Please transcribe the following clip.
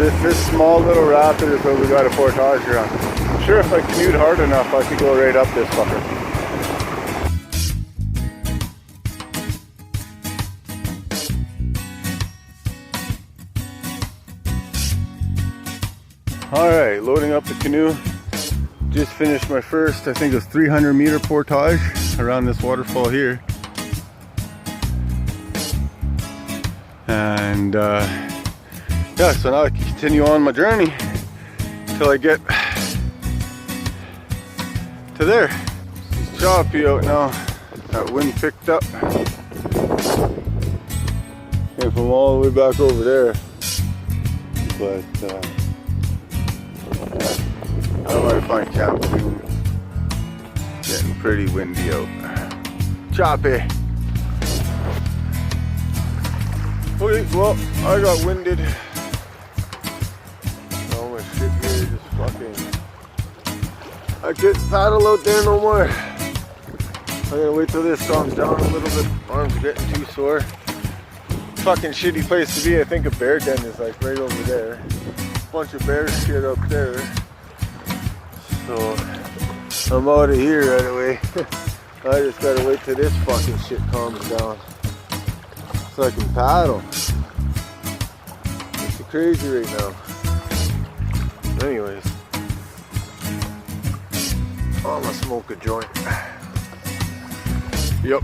This small little rapid is what we got a portage around. I'm sure if I canoed hard enough, I could go right up this fucker. Alright, loading up the canoe. Just finished my first, I think it was 300-meter portage around this waterfall here. And yeah, so now I can continue on my journey till I get to there. It's choppy out now. That wind picked up. Came from all the way back over there. But I might find camp soon. Getting pretty windy out. Choppy. Okay, well, I got winded. All my shit here just fucking. I couldn't paddle out there no more. I'm gonna wait till this calms down a little bit. Arms are getting too sore. Fucking shitty place to be. I think a bear den is like right over there. Bunch of bear shit up there. So I'm out of here right away. I just gotta wait till this fucking shit calms down so I can paddle. It's crazy right now. Anyways, I'm gonna smoke a joint. Yep.